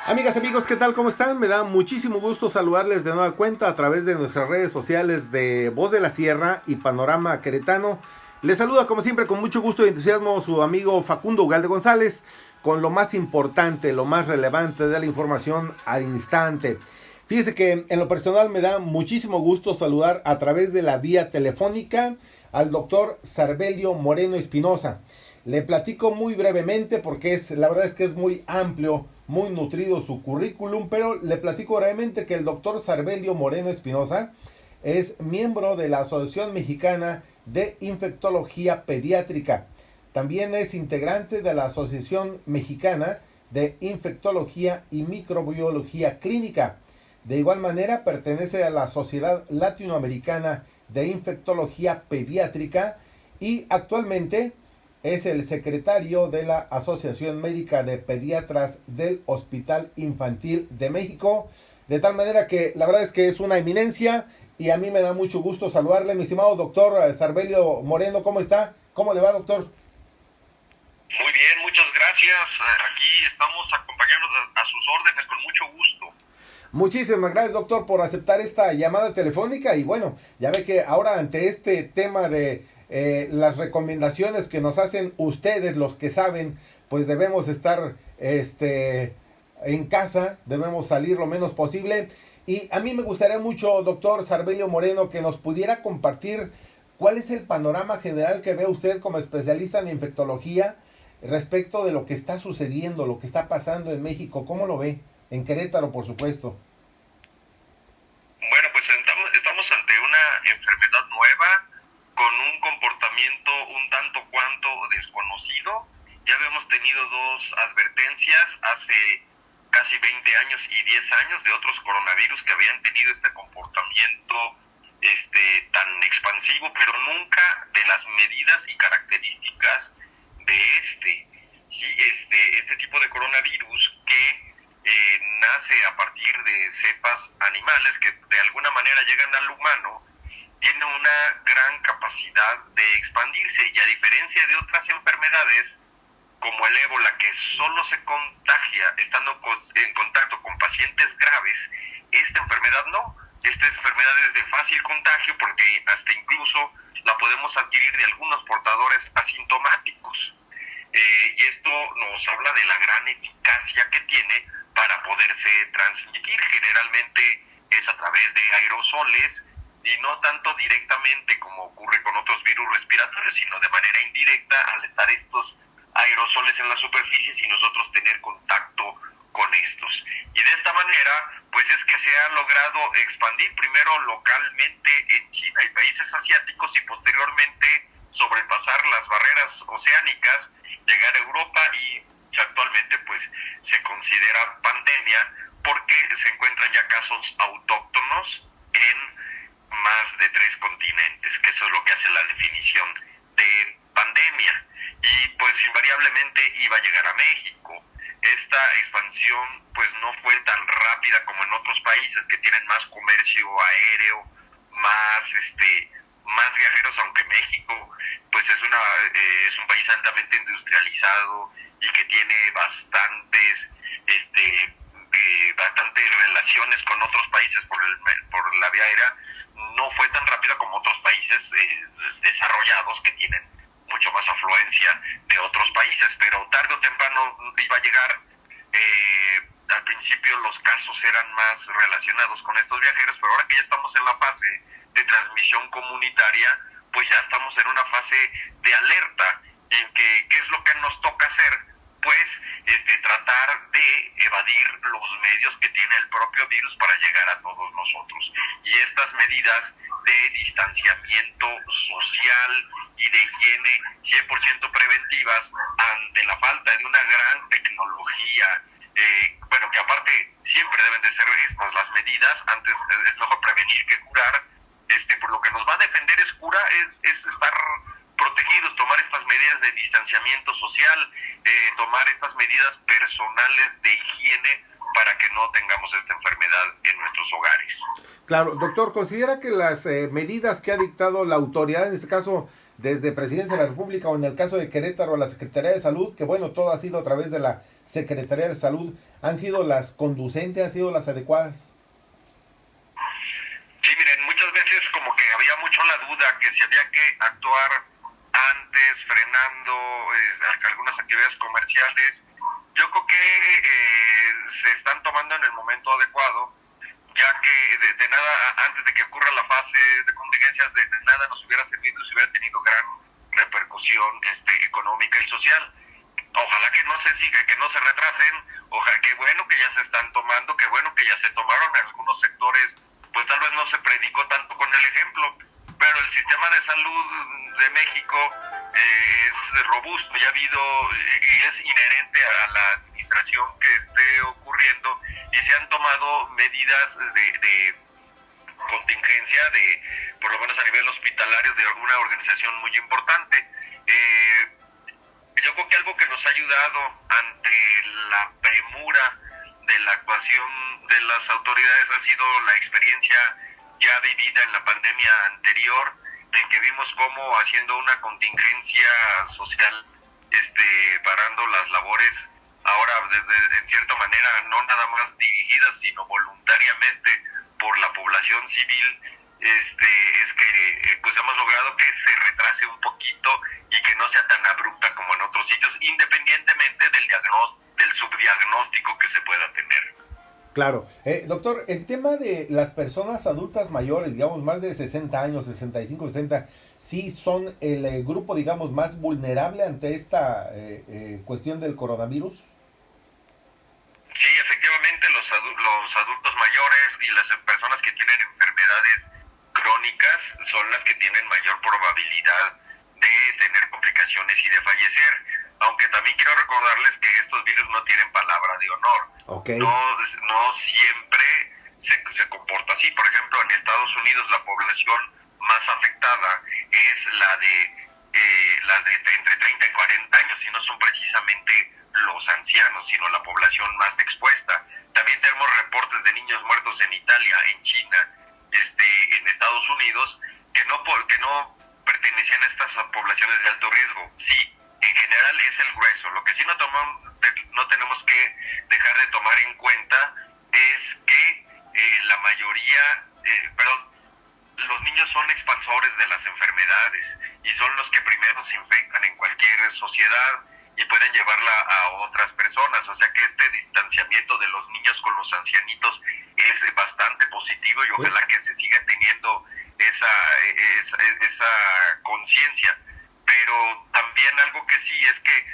Amigas, amigos, ¿qué tal? ¿Cómo están? Me da muchísimo gusto saludarles de nueva cuenta a través de nuestras redes sociales de Voz de la Sierra y Panorama Queretano. Les saluda como siempre con mucho gusto y entusiasmo su amigo Facundo Ugalde González con lo más importante, lo más relevante de la información al instante. Fíjese que en lo personal me da muchísimo gusto saludar a través de la vía telefónica al doctor Sarbelio Moreno Espinosa. Le platico muy brevemente porque la verdad es que es muy amplio, muy nutrido su currículum, pero le platico brevemente que el doctor Sarbelio Moreno Espinosa es miembro de la Asociación Mexicana de Infectología Pediátrica. También es integrante de la Asociación Mexicana de Infectología y Microbiología Clínica. De igual manera pertenece a la Sociedad Latinoamericana de Infectología Pediátrica y actualmente es el secretario de la Asociación Médica de Pediatras del Hospital Infantil de México. De tal manera que la verdad es que es una eminencia y a mí me da mucho gusto saludarle, mi estimado doctor Sarbelio Moreno. ¿Cómo está? ¿Cómo le va, doctor? Muy bien, muchas gracias. Aquí estamos acompañando a sus órdenes con mucho gusto. Muchísimas gracias, doctor, por aceptar esta llamada telefónica. Y bueno, ya ve que ahora ante este tema de las recomendaciones que nos hacen ustedes, los que saben, pues debemos estar en casa, debemos salir lo menos posible. Y a mí me gustaría mucho, doctor Sarbelio Moreno, que nos pudiera compartir cuál es el panorama general que ve usted como especialista en infectología respecto de lo que está sucediendo, lo que está pasando en México. ¿Cómo lo ve? En Querétaro, por supuesto. Bueno, pues estamos ante una enfermedad nueva con un comportamiento un tanto cuanto desconocido. Ya habíamos tenido dos advertencias hace casi 20 años y 10 años de otros coronavirus que habían tenido este comportamiento tan expansivo, pero nunca de las medidas y características de sí, este tipo de coronavirus que nace a partir de cepas animales que de alguna manera llegan al humano, tiene una gran capacidad de expandirse y a diferencia de otras enfermedades como el ébola que solo se contagia estando en contacto con pacientes graves, esta enfermedad no. Esta enfermedad es de fácil contagio porque hasta incluso la podemos adquirir de algunos portadores asintomáticos. Y esto nos habla de la gran eficacia que tiene para poderse transmitir. Generalmente es a través de aerosoles y no tanto directamente como ocurre con otros virus respiratorios, sino de manera indirecta al estar estos aerosoles en las superficies y nosotros tener contacto con estos. Y de esta manera, pues es que se ha logrado expandir primero localmente en China y países asiáticos y posteriormente sobrepasar las barreras oceánicas, llegar a Europa y actualmente pues se considera pandemia porque se encuentran ya casos autóctonos en más de 3 continentes, que eso es lo que hace la definición de pandemia. Y pues invariablemente iba a llegar a México. Esta expansión pues no fue tan rápida como en otros países que tienen más comercio aéreo, más viajeros, aunque México pues es un país altamente industrializado y que tiene bastantes relaciones con otros países por la vía aérea. No fue tan rápida como otros países desarrollados que tienen mucho más afluencia de otros países, pero tarde o temprano iba a llegar. Al principio los casos eran más relacionados con estos viajeros, pero ahora que ya estamos en la fase de transmisión comunitaria, pues ya estamos en una fase de alerta en que qué es lo que nos toca hacer, pues tratar de evadir los medios que tiene el propio virus para llegar a todos nosotros. Y estas medidas de distanciamiento social y de higiene 100% preventivas ante la falta de una gran tecnología, que aparte siempre deben de ser estas las medidas, antes es mejor prevenir que curar, por lo que nos va a defender es estar protegidos, tomar estas medidas de distanciamiento social, tomar estas medidas personales de higiene para que no tengamos esta enfermedad en nuestros hogares. Claro, doctor, ¿considera que las medidas que ha dictado la autoridad, en este caso desde Presidencia de la República o en el caso de Querétaro, la Secretaría de Salud, que bueno, todo ha sido a través de la Secretaría de Salud han sido las conducentes, han sido las adecuadas? Sí, miren, muchas veces como que había mucho la duda que si había que actuar antes, frenando algunas actividades comerciales. Yo creo que se están tomando en el momento adecuado, ya que de nada, antes de que ocurra la fase de contingencias, de nada nos hubiera servido si hubiera tenido gran repercusión económica y social. Ojalá que no se siga, que no se retrasen, ojalá, que bueno que ya se están tomando, que bueno que ya se tomaron en algunos sectores, pues tal vez no se predicó tanto con el ejemplo, pero el sistema de salud de México es robusto, ya ha habido y es inherente a la administración que esté ocurriendo, y se han tomado medidas de contingencia, por lo menos a nivel hospitalario, de alguna organización muy importante. Yo creo que algo que nos ha ayudado ante la premura de la actuación de las autoridades ha sido la experiencia ya vivida en la pandemia anterior, en que vimos cómo haciendo una contingencia social, parando las labores, ahora en cierta manera no nada más dirigidas, sino voluntariamente por la población civil, es que pues hemos logrado que se retrase un poquito y que no sea tan abrupta como en otros sitios, independientemente del subdiagnóstico que se pueda tener. Claro. Doctor, el tema de las personas adultas mayores, digamos más de 60 años, 65, 70, sí son el grupo, digamos, más vulnerable ante esta cuestión del coronavirus. Sí, efectivamente, los adultos mayores y las personas que tienen enfermedades crónicas son las que tienen mayor probabilidad de tener complicaciones y de fallecer. Aunque también quiero recordarles que estos virus no tienen palabra de honor. Okay. No siempre se comporta así. Por ejemplo, en Estados Unidos la población más afectada es la de entre 30 y 40 años, y no son precisamente los ancianos, sino la población más expuesta. También tenemos reportes de niños muertos en Italia, en China, en Estados Unidos, que no pertenecían a estas poblaciones de alto riesgo. Sí, en general es el grueso. Lo que sí no tenemos que dejar de tomar en cuenta es que la mayoría, los niños son expansores de las enfermedades y son los que primero se infectan en cualquier sociedad y pueden llevarla a otras personas. O sea que este distanciamiento de los niños con los ancianitos es bastante positivo, y ojalá que se siga teniendo esa conciencia. Pero también algo que sí es que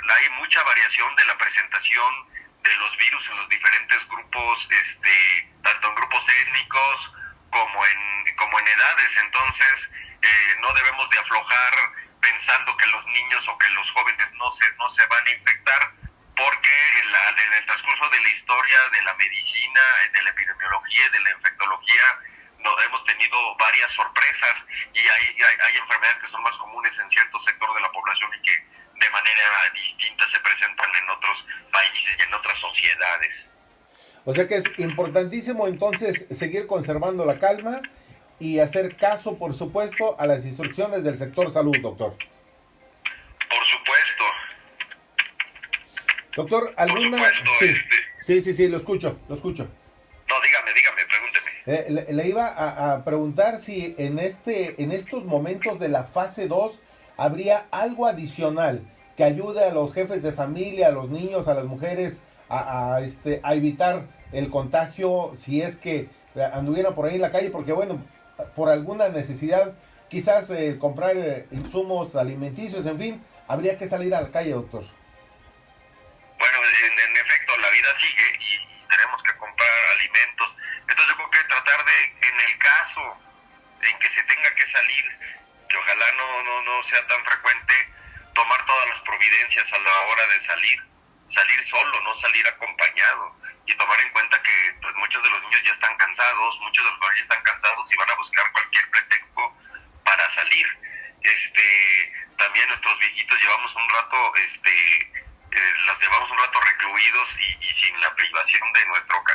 hay mucha variación de la presentación de los virus en los diferentes grupos, tanto en grupos étnicos como en edades. Entonces no debemos de aflojar pensando que los niños o que los jóvenes no se van a infectar, porque en el transcurso de la historia de la medicina, de la epidemiología y de la infectología, hemos tenido varias sorpresas, y hay enfermedades que son más comunes en cierto sector de la población y que de manera distinta se presentan en otros países y en otras sociedades. O sea que es importantísimo entonces seguir conservando la calma y hacer caso, por supuesto, a las instrucciones del sector salud, doctor. Por supuesto. Doctor, ¿alguna...? Por supuesto, Sí, lo escucho. No, dígame, pregúnteme. Le iba a preguntar si en estos momentos de la fase 2 habría algo adicional que ayude a los jefes de familia, a los niños, a las mujeres a evitar el contagio, si es que anduvieran por ahí en la calle, porque bueno, por alguna necesidad, quizás comprar insumos alimenticios, en fin, habría que salir a la calle, doctor. Bueno, en efecto, la vida sigue y tenemos que comprar alimentos. Entonces yo creo que tratar en el caso en que se tenga que salir, que ojalá no sea tan frecuente, tomar todas las providencias a la hora de salir solo, no salir acompañado, y tomar en cuenta que pues, muchos de los niños ya están cansados, muchos de los jóvenes ya están cansados y van a buscar cualquier pretexto para salir. También nuestros viejitos llevamos un rato, los llevamos un rato recluidos y sin la privación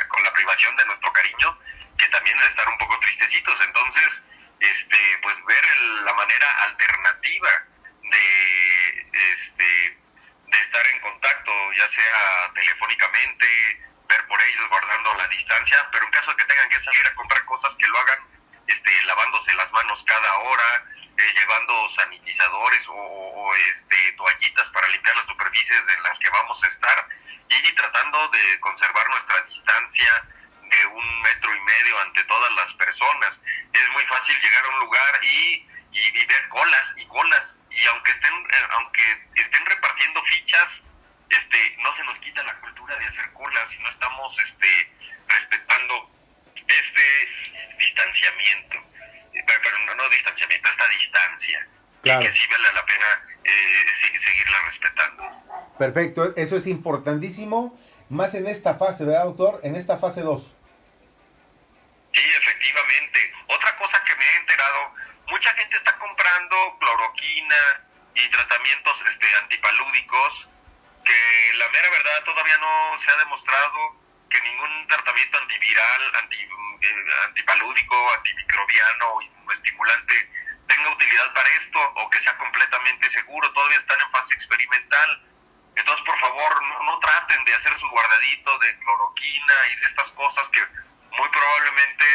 con la privación de nuestro cariño, que también es estar un poco tristecitos. Entonces, pues ver la manera alternativa de estar en contacto, ya sea lavándose las manos cada hora, llevando sanitizadores o toallitas para limpiar las superficies en las que vamos a estar y tratando de conservar nuestra distancia de 1,5 metros ante todas las personas. Es muy fácil llegar a un lugar y ver colas y colas, y aunque estén repartiendo fichas, no se nos quita la cultura de hacer colas si no estamos respetando distanciamiento, pero no distanciamiento, esta distancia, claro. Y que sí vale la pena seguirla respetando. Perfecto, eso es importantísimo, más en esta fase, ¿verdad, doctor? En esta fase 2. Sí, efectivamente. Otra cosa que me he enterado, mucha gente está comprando cloroquina y tratamientos antipalúdicos, que la mera verdad todavía no se ha demostrado que ningún tratamiento antiviral, antipalúdico, antimicrobiano o estimulante tenga utilidad para esto o que sea completamente seguro. Todavía están en fase experimental. Entonces, por favor, no traten de hacer su guardadito de cloroquina y de estas cosas que muy probablemente,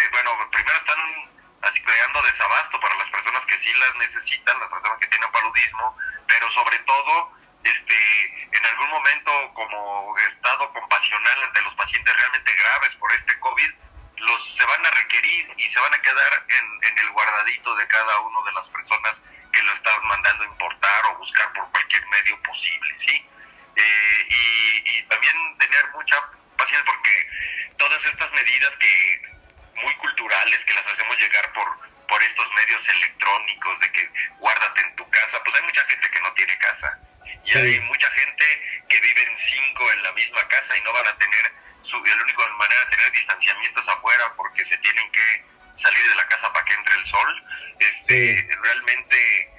primero están así creando desabasto para las personas que sí las necesitan, las personas que tienen paludismo, pero sobre todo, en algún momento como estado compasional ante los pacientes realmente graves por COVID, se van a requerir y se van a quedar en el guardadito de cada una de las personas que lo están mandando a importar o buscar por cualquier medio posible, ¿sí? Y también tener mucha paciencia, porque todas estas medidas muy culturales que las hacemos llegar por estos medios electrónicicos de que guárdate en tu casa, pues hay mucha gente que no tiene casa y sí. Hay mucha gente que viven 5 en la misma casa y no van a tener la única manera de tener distanciamientos afuera porque se tienen que salir de la casa para que entre el sol. Sí. Realmente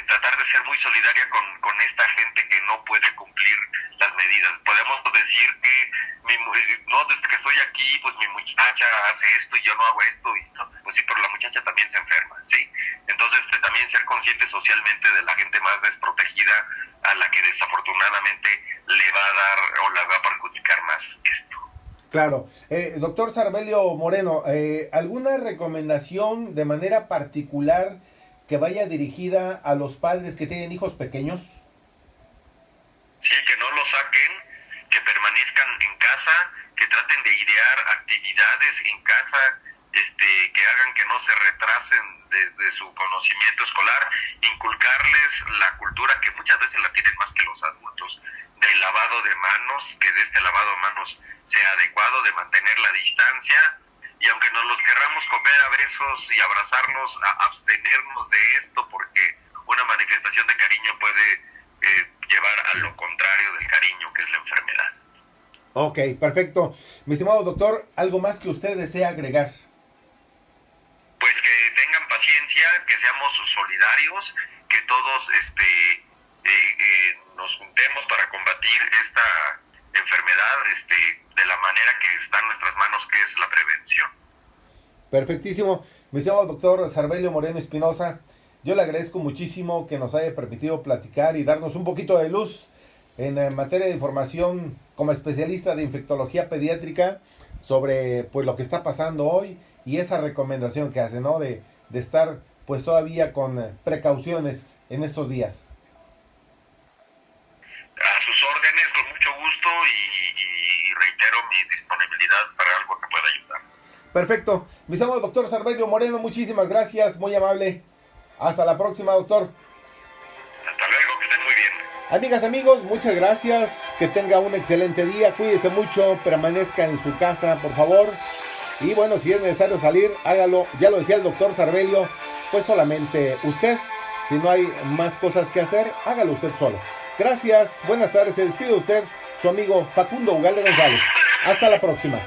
tratar de ser muy solidaria con esta gente que no puede cumplir las medidas. Podemos decir que desde que estoy aquí, pues mi muchacha hace esto y yo no hago esto, pues sí, pero la muchacha también se enferma, ¿sí? Entonces también ser conscientes socialmente de la gente más desprotegida a la que desafortunadamente le va a dar o le va a perjudicar más esto. Claro. Doctor Sarbelio Moreno, ¿alguna recomendación de manera particular que vaya dirigida a los padres que tienen hijos pequeños? Sí, que no lo saquen, que permanezcan en casa, que traten de idear actividades en casa, que hagan que no se retrasen de su conocimiento escolar, inculcarles la cultura que muchas veces la tienen más que los adultos, del lavado de manos, que de este lavado de manos sea adecuado, de mantener la distancia, y aunque nos los querramos comer a besos y abrazarnos, a abstenernos de esto, porque una manifestación de cariño puede llevar a lo contrario del cariño, que es la enfermedad. Ok, perfecto. Mi estimado doctor, ¿algo más que usted desea agregar? Pues que tengan paciencia, que seamos solidarios, que todos nos juntemos para combatir esta enfermedad de la manera que está en nuestras manos, que es la prevención. Perfectísimo. Mi estimado doctor Sarbelio Moreno Espinosa, yo le agradezco muchísimo que nos haya permitido platicar y darnos un poquito de luz en materia de información como especialista de infectología pediátrica sobre pues lo que está pasando hoy y esa recomendación que hace, ¿no? De estar pues todavía con precauciones en estos días. A sus órdenes, con mucho gusto, y reitero mi disponibilidad para algo que pueda ayudar. Perfecto. Mi estimado doctor Sarbelio Moreno, muchísimas gracias, muy amable. Hasta la próxima, doctor. Hasta luego, que estén muy bien. Amigas, amigos, muchas gracias. Que tenga un excelente día. Cuídese mucho, permanezca en su casa, por favor. Y bueno, si es necesario salir, hágalo. Ya lo decía el doctor Sarbelio, pues solamente usted. Si no hay más cosas que hacer, hágalo usted solo. Gracias, buenas tardes. Se despide usted, su amigo Facundo Ugalde González. Hasta la próxima.